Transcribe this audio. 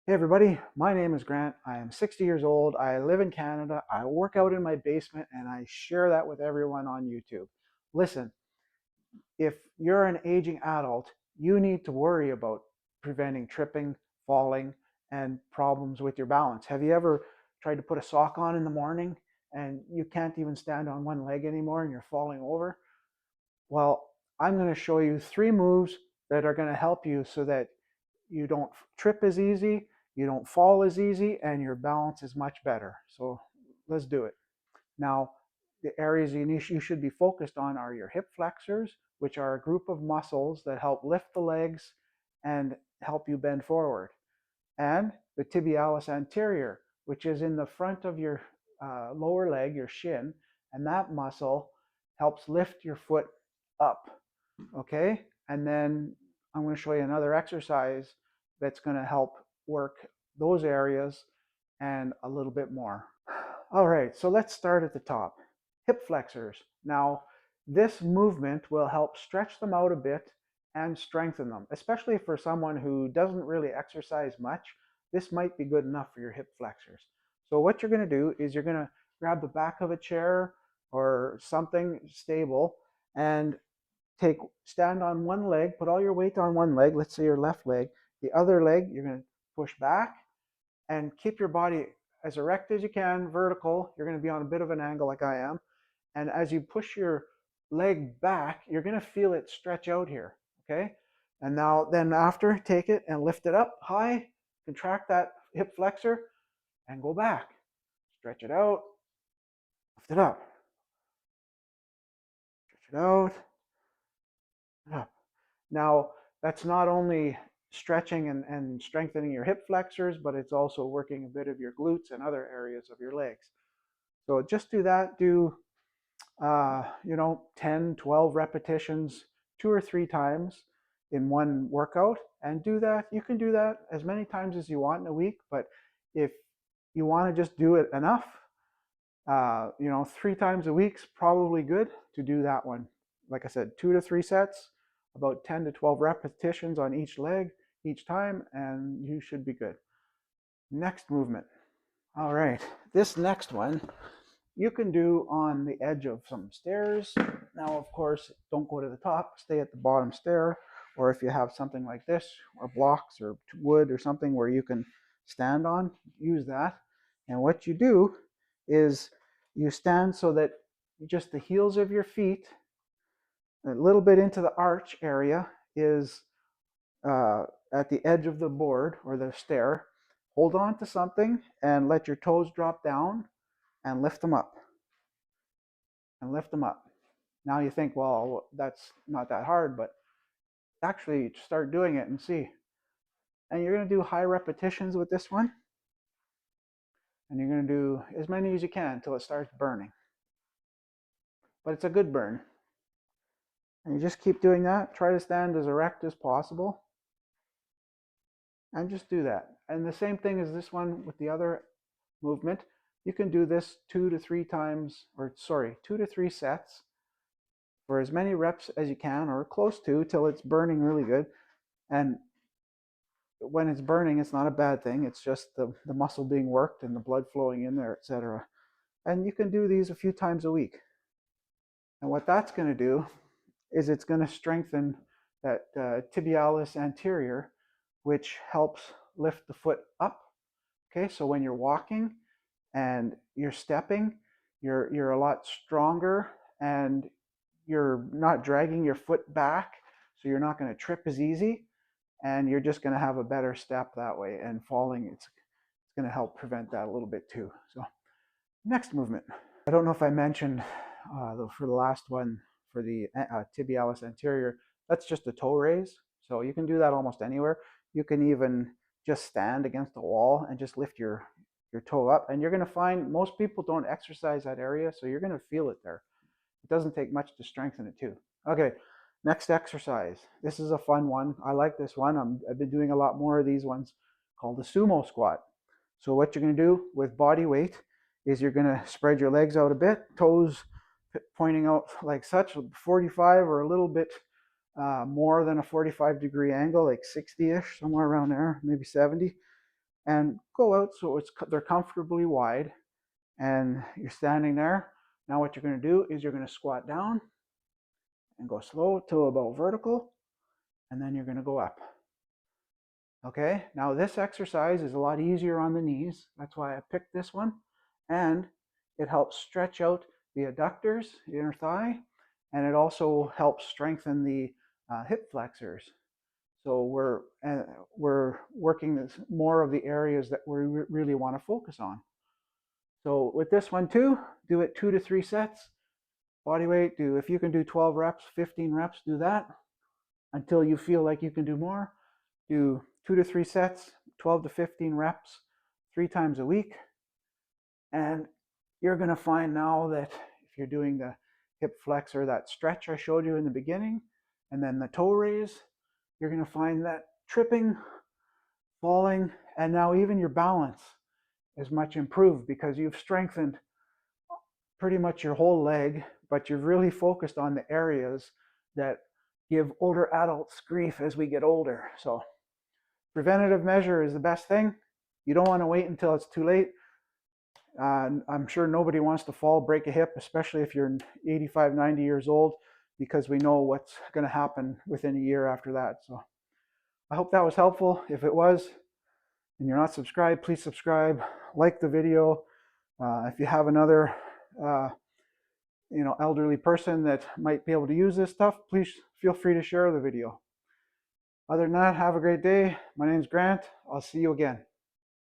Hey everybody, my name is Grant. I am 60 years old. I live in Canada. I work out in my basement and I share that with everyone on YouTube. Listen, if you're an aging adult, you need to worry about preventing tripping, falling, and problems with your balance. Have you ever tried to put a sock on in the morning and you can't even stand on one leg anymore and you're falling over? Well, I'm going to show you 3 moves that are going to help you so that you don't trip as easy, you don't fall as easy, and your balance is much better. So let's do it. Now, the areas you should be focused on are your hip flexors, which are a group of muscles that help lift the legs and help you bend forward, and the tibialis anterior, which is in the front of your lower leg, your shin, and that muscle helps lift your foot up. Okay, and then I'm going to show you another exercise that's going to help work those areas and a little bit more. All right, so let's start at the top. Hip flexors. Now, this movement will help stretch them out a bit and strengthen them, especially for someone who doesn't really exercise much. This might be good enough for your hip flexors. So what you're going to do is you're going to grab the back of a chair or something stable and stand on one leg, put all your weight on one leg, let's say your left leg. The other leg, you're going to push back and keep your body as erect as you can, vertical. You're going to be on a bit of an angle like I am. And as you push your leg back, you're going to feel it stretch out here, okay? And now then after, take it and lift it up high, contract that hip flexor and go back. Stretch it out, lift it up, stretch it out, up. Now, that's not only stretching and strengthening your hip flexors, but it's also working a bit of your glutes and other areas of your legs. So just do that. Do 10, 12 repetitions 2 or 3 times in one workout, and do that. You can do that as many times as you want in a week, but if you want to just do it enough, 3 times a week's probably good to do that one. Like I said, 2 to 3 sets, about 10 to 12 repetitions on each leg each time, and you should be good. Next movement. All right, this next one you can do on the edge of some stairs. Now, of course, don't go to the top, stay at the bottom stair, or if you have something like this, or blocks or wood or something where you can stand on, use that. And what you do is you stand so that just the heels of your feet, a little bit into the arch area, is at the edge of the board or the stair. Hold on to something and let your toes drop down and lift them up. And lift them up. Now you think, well, that's not that hard, but actually start doing it and see. And you're going to do high repetitions with this one. And you're going to do as many as you can until it starts burning. But it's a good burn. And you just keep doing that. Try to stand as erect as possible. And just do that. And the same thing as this one with the other movement. You can do this 2 to 3 times, 2 to 3 sets for as many reps as you can, or close to, till it's burning really good. And when it's burning, it's not a bad thing. It's just the muscle being worked and the blood flowing in there, etc. And you can do these a few times a week. And what that's going to do is it's going to strengthen that tibialis anterior, which helps lift the foot up. Okay, so when you're walking and you're stepping, you're a lot stronger, and you're not dragging your foot back, so you're not going to trip as easy, and you're just going to have a better step that way. And falling, it's going to help prevent that a little bit too. So next movement. I don't know if I mentioned for the last one, for the tibialis anterior, that's just a toe raise. So you can do that almost anywhere. You can even just stand against the wall and just lift your toe up. And you're going to find most people don't exercise that area, so you're going to feel it there. It doesn't take much to strengthen it too. Okay, next exercise. This is a fun one. I like this one. I've been doing a lot more of these ones, called the sumo squat. So what you're going to do with body weight is you're going to spread your legs out a bit, toes pointing out like such, 45 or a little bit more than a 45-degree angle, like 60-ish, somewhere around there, maybe 70. and go out so they're comfortably wide, and you're standing there. Now what you're going to do is you're going to squat down and go slow to about vertical, and then you're going to go up. Okay, now this exercise is a lot easier on the knees. That's why I picked this one. And it helps stretch out the adductors, the inner thigh, and it also helps strengthen the hip flexors. So we're working more of the areas that we really want to focus on. So with this one too, do it 2 to 3 sets. Body weight, if you can do 12 reps, 15 reps, do that until you feel like you can do more. Do 2 to 3 sets, 12 to 15 reps, 3 times a week. And you're going to find now that if you're doing the hip flexor, that stretch I showed you in the beginning, and then the toe raise, you're going to find that tripping, falling, and now even your balance is much improved because you've strengthened pretty much your whole leg, but you've really focused on the areas that give older adults grief as we get older. So preventative measure is the best thing. You don't want to wait until it's too late. I'm sure nobody wants to fall, break a hip, especially if you're 85, 90 years old, because we know what's going to happen within a year after that. So I hope that was helpful. If it was, and you're not subscribed, please subscribe, like the video. If you have another elderly person that might be able to use this stuff, please feel free to share the video. Other than that, have a great day. My name's Grant. I'll see you again.